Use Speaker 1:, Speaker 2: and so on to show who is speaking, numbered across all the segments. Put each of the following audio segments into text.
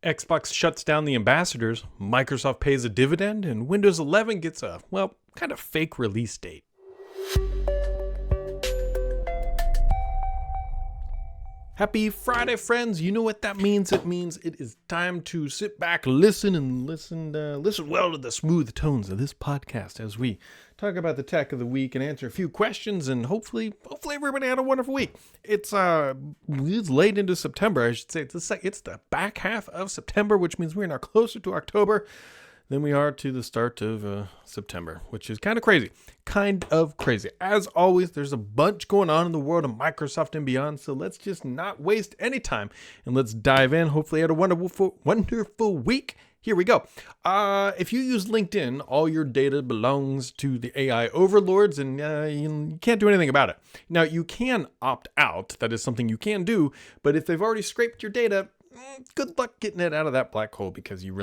Speaker 1: Xbox shuts down the ambassadors, Microsoft pays a dividend, and Windows 11 gets a, well, kind of fake release date. Happy Friday, friends. You know what that means. It means it is time to sit back, listen well to the smooth tones of this podcast as we talk about the tech of the week and answer a few questions, and hopefully everybody had a wonderful week. It's late into September, I should say. It's the back half of September, which means we're now closer to October than we are to the start of September, which is kind of crazy. As always, there's a bunch going on in the world of Microsoft and beyond, so let's just not waste any time and let's dive in. Hopefully you had a wonderful week. Here we go. If you use LinkedIn, all your data belongs to the AI overlords, and you can't do anything about it. Now, you can opt out. That is something you can do, but if they've already scraped your data, good luck getting it out of that black hole, because you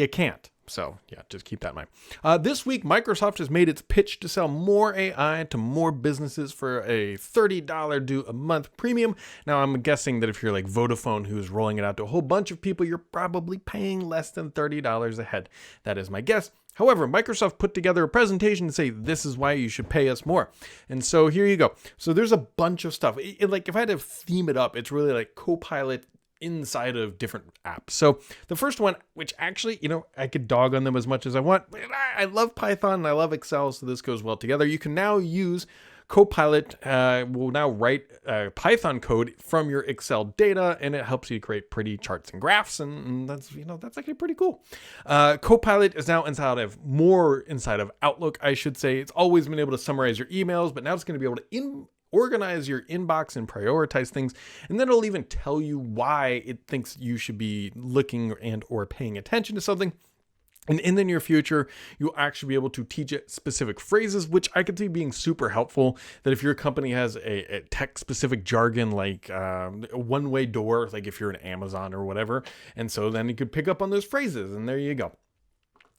Speaker 1: can't. So yeah, just keep that in mind. This week, Microsoft has made its pitch to sell more AI to more businesses for a $30 due a month premium. Now, I'm guessing that if you're like Vodafone, who's rolling it out to a whole bunch of people, you're probably paying less than $30 a head. That is my guess. However, Microsoft put together a presentation to say, this is why you should pay us more. And so here you go. So there's a bunch of stuff. If I had to theme it up, it's really like Copilot inside of different apps. So the first one, which actually, I could dog on them as much as I want. I love Python and I love Excel, so this goes well together. You can now use Copilot, will now write Python code from your Excel data, and it helps you create pretty charts and graphs, and that's actually pretty cool. Copilot is now inside of Outlook, I should say. It's always been able to summarize your emails, but now it's going to be able to organize your inbox and prioritize things, and then it'll even tell you why it thinks you should be looking and or paying attention to something. And in the near future, you'll actually be able to teach it specific phrases, which I could see being super helpful. That if your company has a tech-specific jargon, like a one-way door, like if you're an Amazon or whatever, and so then you could pick up on those phrases, and there you go.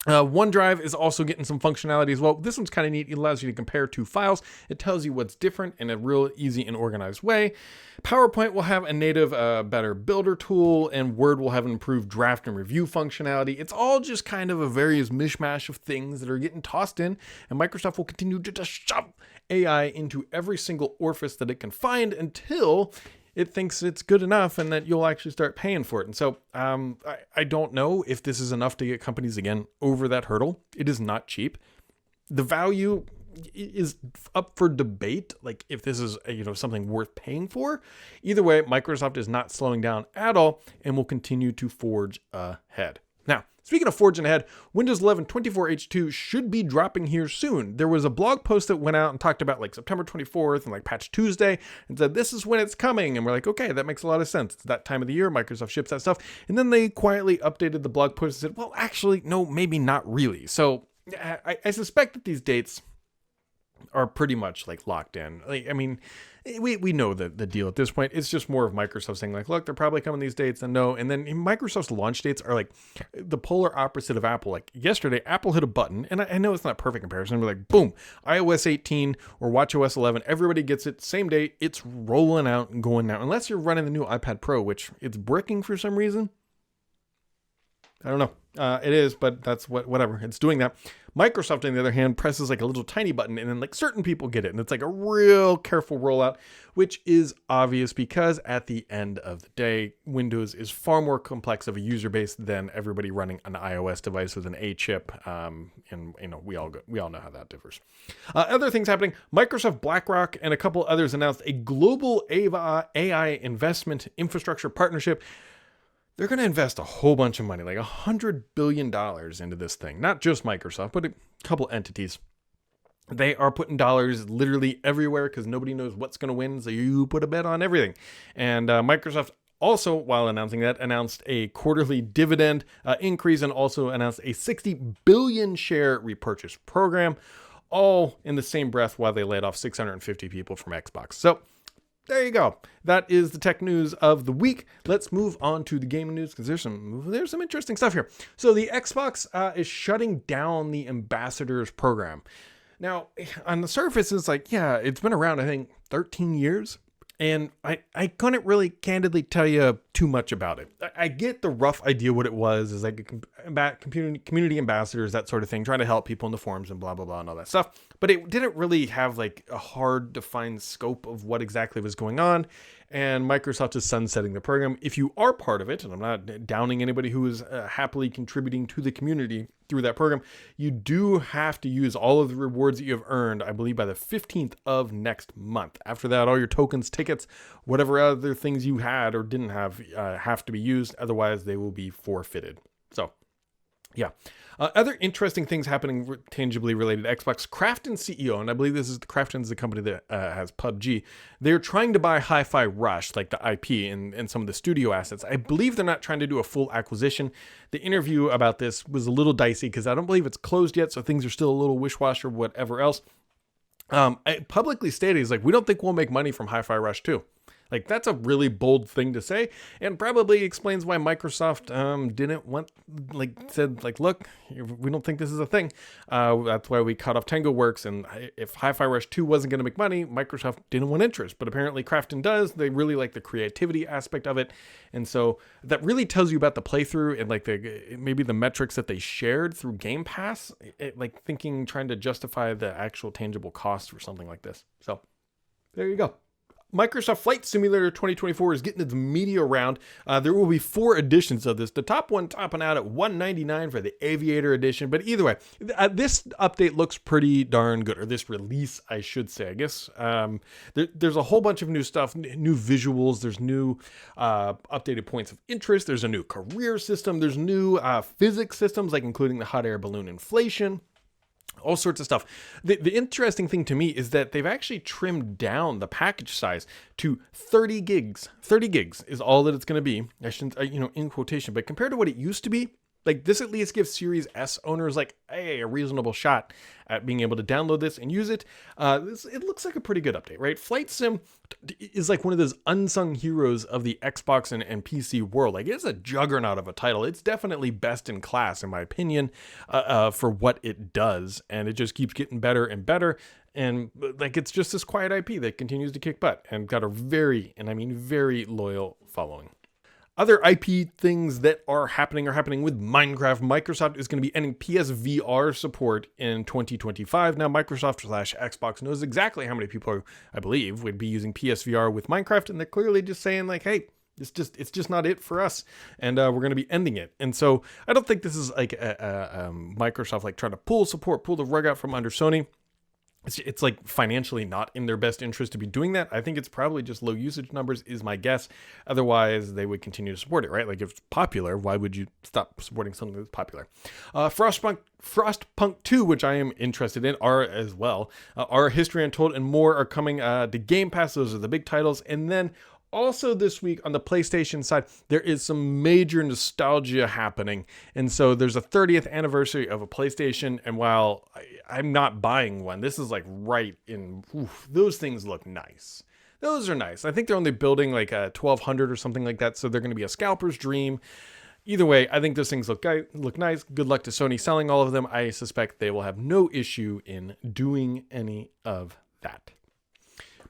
Speaker 1: OneDrive is also getting some functionality as well. This one's kind of neat. It allows you to compare two files. It tells you what's different in a real easy and organized way. PowerPoint will have a native better builder tool, and Word will have an improved draft and review functionality. It's all just kind of a various mishmash of things that are getting tossed in, and Microsoft will continue to just shove AI into every single orifice that it can find until it thinks it's good enough and that you'll actually start paying for it. And so I don't know if this is enough to get companies, again, over that hurdle. It is not cheap. The value is up for debate, like if this is something worth paying for. Either way, Microsoft is not slowing down at all and will continue to forge ahead. Now, speaking of forging ahead, Windows 11 24H2 should be dropping here soon. There was a blog post that went out and talked about like September 24th and like Patch Tuesday and said, this is when it's coming. And we're like, okay, that makes a lot of sense. It's that time of the year. Microsoft ships that stuff. And then they quietly updated the blog post and said, well, actually, no, maybe not really. So I suspect that these dates are pretty much like locked in. We know the deal at this point. It's just more of Microsoft saying like, look, they're probably coming these dates, and no. And then Microsoft's launch dates are like the polar opposite of Apple. Like yesterday, Apple hit a button, and I know it's not a perfect comparison. We're like, boom, iOS 18 or watchOS 11, everybody gets it same day. It's rolling out and going now. Unless you're running the new iPad Pro, which it's bricking for some reason. I don't know. It is, but that's whatever. It's doing that. Microsoft, on the other hand, presses like a little tiny button, and then like certain people get it. And it's like a real careful rollout, which is obvious because at the end of the day, Windows is far more complex of a user base than everybody running an iOS device with an A chip. And we all know how that differs. Other things happening: Microsoft, BlackRock, and a couple others announced a global AI investment infrastructure partnership. They're going to invest a whole bunch of money, like $100 billion into this thing. Not just Microsoft, but a couple entities. They are putting dollars literally everywhere because nobody knows what's going to win, so you put a bet on everything. And Microsoft also, while announcing that, announced a quarterly dividend increase and also announced a 60 billion share repurchase program, all in the same breath while they laid off 650 people from Xbox. So there you go. That is the tech news of the week. Let's move on to the gaming news because there's some interesting stuff here. So the Xbox is shutting down the ambassadors program. Now, on the surface, it's like, yeah, it's been around, I think, 13 years. And I couldn't really candidly tell you too much about it. I get the rough idea what it was is like community ambassadors, that sort of thing, trying to help people in the forums and blah, blah, blah, and all that stuff. But it didn't really have like a hard defined scope of what exactly was going on. And Microsoft is sunsetting the program. If you are part of it, and I'm not downing anybody who is happily contributing to the community through that program, you do have to use all of the rewards that you have earned, I believe, by the 15th of next month. After that, all your tokens, tickets, whatever other things you had or didn't have to be used. Otherwise, they will be forfeited. So, yeah. Other interesting things happening tangibly related to Xbox. Krafton CEO, and I believe this is Krafton's the company that has PUBG. They're trying to buy Hi-Fi Rush, like the IP and some of the studio assets. I believe they're not trying to do a full acquisition. The interview about this was a little dicey because I don't believe it's closed yet, so things are still a little wish-wash or whatever else. I publicly stated, he's like, we don't think we'll make money from Hi-Fi Rush 2. Like, that's a really bold thing to say, and probably explains why Microsoft said, look, we don't think this is a thing. That's why we cut off Tango Works, and if Hi-Fi Rush 2 wasn't going to make money, Microsoft didn't want interest, but apparently Krafton does. They really like the creativity aspect of it, and so that really tells you about the playthrough and like maybe the metrics that they shared through Game Pass, trying to justify the actual tangible cost for something like this. So there you go. Microsoft Flight Simulator 2024 is getting its media round. There will be 4 editions of this. The top one topping out at $199 for the Aviator edition. But either way, this update looks pretty darn good. Or this release, I should say. I guess there's a whole bunch of new stuff, new visuals. There's new updated points of interest. There's a new career system. There's new physics systems, like including the hot air balloon inflation. All sorts of stuff. The interesting thing to me is that they've actually trimmed down the package size to 30 gigs. 30 gigs is all that it's going to be. I shouldn't, in quotation, but compared to what it used to be, like this at least gives Series S owners a reasonable shot at being able to download this and use it. It looks like a pretty good update, right? Flight Sim is like one of those unsung heroes of the Xbox and PC world. Like it's a juggernaut of a title. It's definitely best in class, in my opinion, for what it does. And it just keeps getting better and better. And like it's just this quiet IP that continues to kick butt and got a very loyal following. Other IP things that are happening with Minecraft. Microsoft is going to be ending PSVR support in 2025. Now, Microsoft/Xbox knows exactly how many people, I believe, would be using PSVR with Minecraft, and they're clearly just saying hey, it's just not it for us, and we're going to be ending it. And so I don't think this is like Microsoft trying to pull the rug out from under Sony. It's like financially not in their best interest to be doing that. I think it's probably just low usage numbers is my guess. Otherwise, they would continue to support it, right? Like if it's popular, why would you stop supporting something that's popular? Frostpunk 2, which I am interested in, are as well. Our History Untold and more are coming to Game Pass. Those are the big titles. And then also this week on the PlayStation side, there is some major nostalgia happening. And so there's a 30th anniversary of a PlayStation. And while I'm not buying one, this is like right in, those things look nice. Those are nice. I think they're only building like a 1200 or something like that. So they're going to be a scalper's dream. Either way, I think those things look nice. Good luck to Sony selling all of them. I suspect they will have no issue in doing any of that.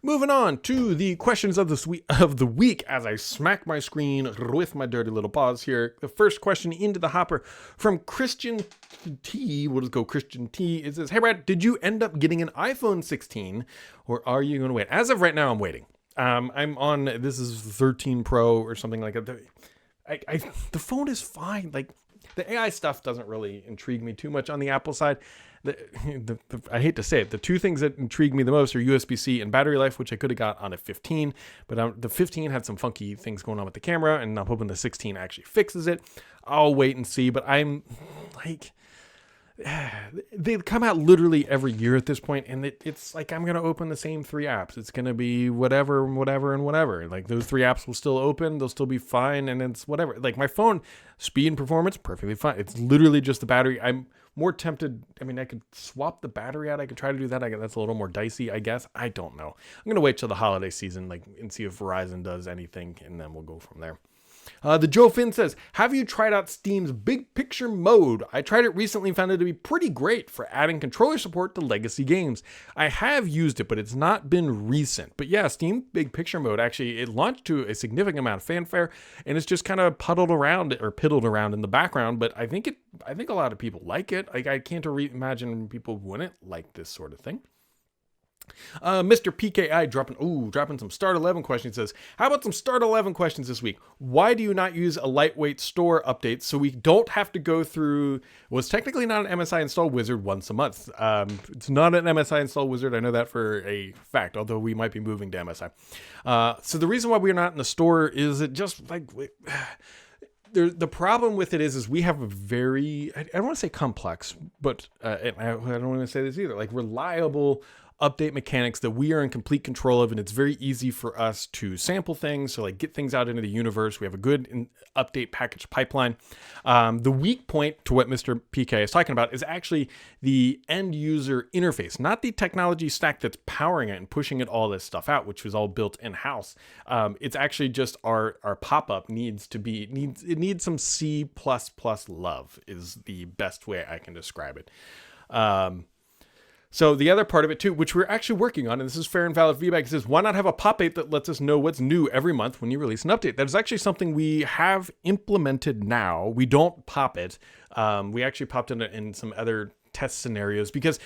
Speaker 1: Moving on to the questions of the week as I smack my screen with my dirty little paws here. The first question into the hopper from Christian T. We'll just go Christian T. It says, hey Brad, did you end up getting an iPhone 16 or are you going to wait? As of right now, I'm waiting. I'm on, this is 13 Pro or something like that. The phone is fine. Like the AI stuff doesn't really intrigue me too much on the Apple side. I hate to say it, the two things that intrigue me the most are USB-C and battery life, which I could have got on a 15, but the 15 had some funky things going on with the camera, and I'm hoping the 16 actually fixes it. I'll wait and see, but I'm like, they come out literally every year at this point, and it's like I'm going to open the same 3 apps. It's going to be whatever. Like those 3 apps will still open, they'll still be fine, and it's whatever. Like my phone, speed and performance, perfectly fine. It's literally just the battery. I'm more tempted. I mean, I could swap the battery out. I could try to do that. That's a little more dicey, I guess. I don't know. I'm going to wait till the holiday season, and see if Verizon does anything, and then we'll go from there. The Joe Finn says, have you tried out Steam's big picture mode? I tried it recently and found it to be pretty great for adding controller support to legacy games. I have used it, but it's not been recent. But yeah, Steam big picture mode, actually, it launched to a significant amount of fanfare, and it's just kind of piddled around in the background. But I think a lot of people like it. Like, I can't imagine people wouldn't like this sort of thing. Mr. PKI dropping some Start 11 questions. He says, how about some Start 11 questions this week? Why do you not use a lightweight store update so we don't have to go through, it's technically not an MSI install wizard once a month. It's not an MSI install wizard. I know that for a fact, although we might be moving to MSI. So the reason why we're not in the store is it just like... The problem with it is we have a very, I don't want to say complex, but I don't want to say this either, like reliable update mechanics that we are in complete control of, and it's very easy for us to sample things, so like get things out into the universe. We have a good update package pipeline. The weak point to what Mr. PK is talking about is actually the end user interface, not the technology stack that's powering it and pushing it all this stuff out, which was all built in-house. It's actually just our pop-up needs some C++ love is the best way I can describe it. So the other part of it too, which we're actually working on, and this is fair and valid feedback, says, why not have a pop-up that lets us know what's new every month when you release an update? That is actually something we have implemented now. We don't pop it. We actually popped it in some other test scenarios because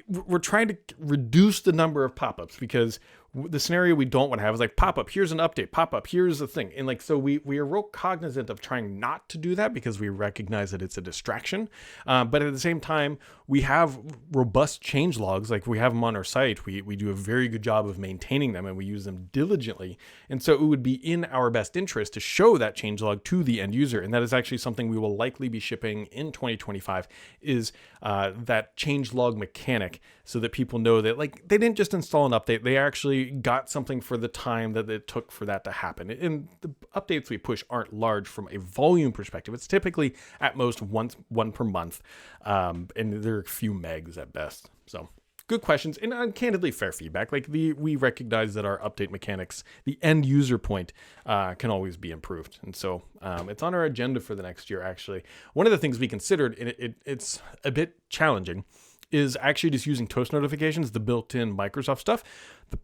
Speaker 1: we're trying to reduce the number of pop-ups, because the scenario we don't want to have is like pop-up, here's an update, pop-up, here's the thing. And like, so we are real cognizant of trying not to do that because we recognize that it's a distraction. But at the same time, we have robust change logs. Like, we have them on our site. We do a very good job of maintaining them, and we use them diligently. And so it would be in our best interest to show that change log to the end user. And that is actually something we will likely be shipping in 2025 is that change log mechanic, so that people know that like they didn't just install an update, they actually got something for the time that it took for that to happen. And the updates we push aren't large from a volume perspective. It's typically at most one per month, and there are a few megs at best. So good questions, and candidly fair feedback. Like we recognize that our update mechanics, the end user point, can always be improved. And so it's on our agenda for the next year, actually. One of the things we considered, and it's a bit challenging, is actually just using toast notifications, the built-in Microsoft stuff.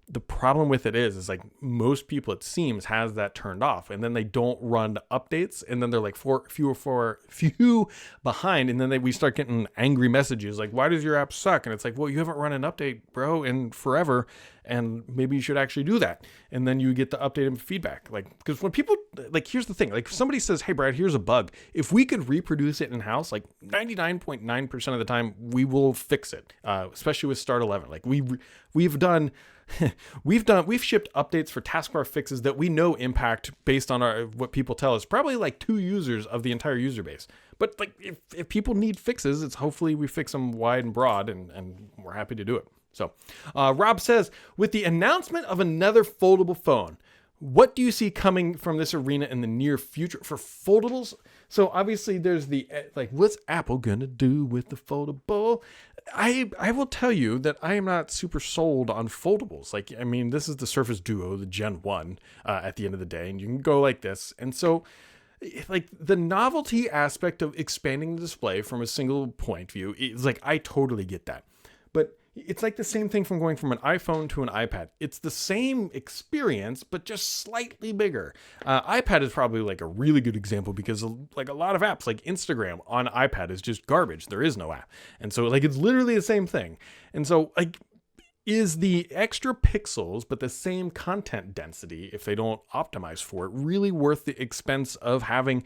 Speaker 1: The problem with it is like most people, it seems, has that turned off, and then they don't run updates, and then they're like few behind, and then we start getting angry messages like, why does your app suck? And it's like, well, you haven't run an update, bro, in forever, and maybe you should actually do that. And then you get the update and feedback. Like, because when people, like, here's the thing, like if somebody says, hey Brad, here's a bug, if we could reproduce it in-house, like 99.9% of the time we will fix it, especially with Start 11. Like we've shipped updates for taskbar fixes that we know impact, based on what people tell us, probably like 2 users of the entire user base. But like if people need fixes, it's hopefully we fix them wide and broad, and we're happy to do it. So Rob says, with the announcement of another foldable phone, what do you see coming from this arena in the near future for foldables? So obviously there's the, like, what's Apple gonna do with the foldable? I will tell you that I am not super sold on foldables. Like, I mean, this is the Surface Duo, the Gen 1 at the end of the day, and you can go like this. And so like the novelty aspect of expanding the display from a single point view is like, I totally get that. But it's like the same thing from going from an iPhone to an iPad. It's the same experience, but just slightly bigger. iPad is probably like a really good example, because like a lot of apps like Instagram on iPad is just garbage. There is no app. And so like it's literally the same thing. And so like, is the extra pixels but the same content density, if they don't optimize for it, really worth the expense of having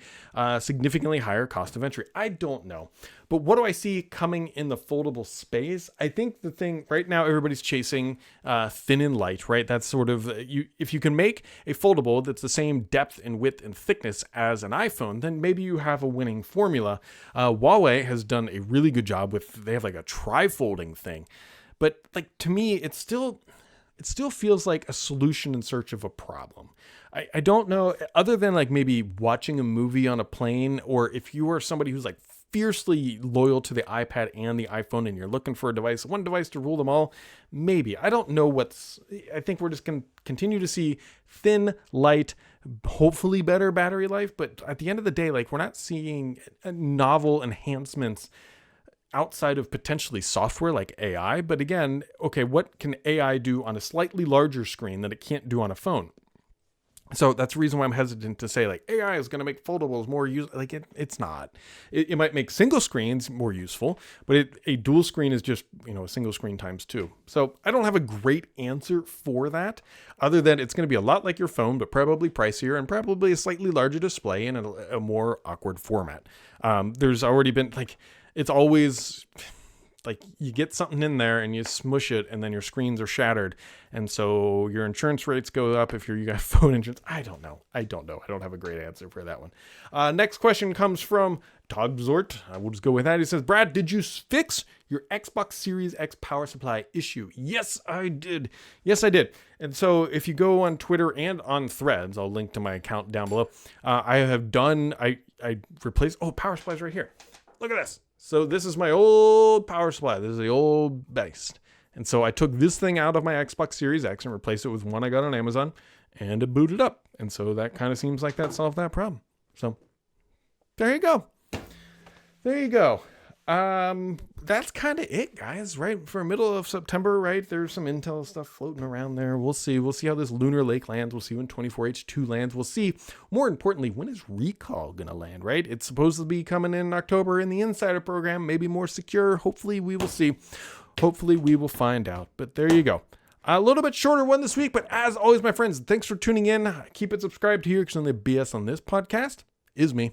Speaker 1: significantly higher cost of entry? I don't know. But what do I see coming in the foldable space? I think the thing right now, everybody's chasing thin and light, right? That's sort of, if you can make a foldable that's the same depth and width and thickness as an iPhone, then maybe you have a winning formula. Huawei has done a really good job they have like a tri-folding thing. But like, to me, it still feels like a solution in search of a problem. I don't know, other than like maybe watching a movie on a plane, or if you are somebody who's like fiercely loyal to the iPad and the iPhone and you're looking for one device to rule them all, maybe. I don't know I think we're just going to continue to see thin, light, hopefully better battery life. But at the end of the day, like, we're not seeing novel enhancements outside of potentially software like AI. But again, okay, what can AI do on a slightly larger screen that it can't do on a phone? So that's the reason why I'm hesitant to say like AI is going to make foldables more useful. Like it's not. It might make single screens more useful, but a dual screen is just, a single screen times 2. So I don't have a great answer for that, other than it's going to be a lot like your phone, but probably pricier and probably a slightly larger display in a more awkward format. There's already been it's always like you get something in there and you smush it and then your screens are shattered. And so your insurance rates go up if you got phone insurance. I don't know. I don't have a great answer for that one. Next question comes from Togbzort. We'll just go with that. He says, Brad, did you fix your Xbox Series X power supply issue? Yes, I did. And so if you go on Twitter and on Threads, I'll link to my account down below. I replaced, power supply's right here. Look at this. So this is my old power supply. This is the old beast. And so I took this thing out of my Xbox Series X and replaced it with one I got on Amazon, and it booted up. And so that kind of seems like that solved that problem. So there you go. That's kind of it, guys, right? For middle of September, right? There's some Intel stuff floating around there. We'll see how this Lunar Lake lands. We'll see when 24H2 lands. We'll see, more importantly, when is Recall going to land, right? It's supposed to be coming in October in the Insider program, maybe more secure. Hopefully we will see. Hopefully we will find out. But there you go. A little bit shorter one this week, but as always, my friends, thanks for tuning in. Keep it subscribed here because the BS on this podcast is me.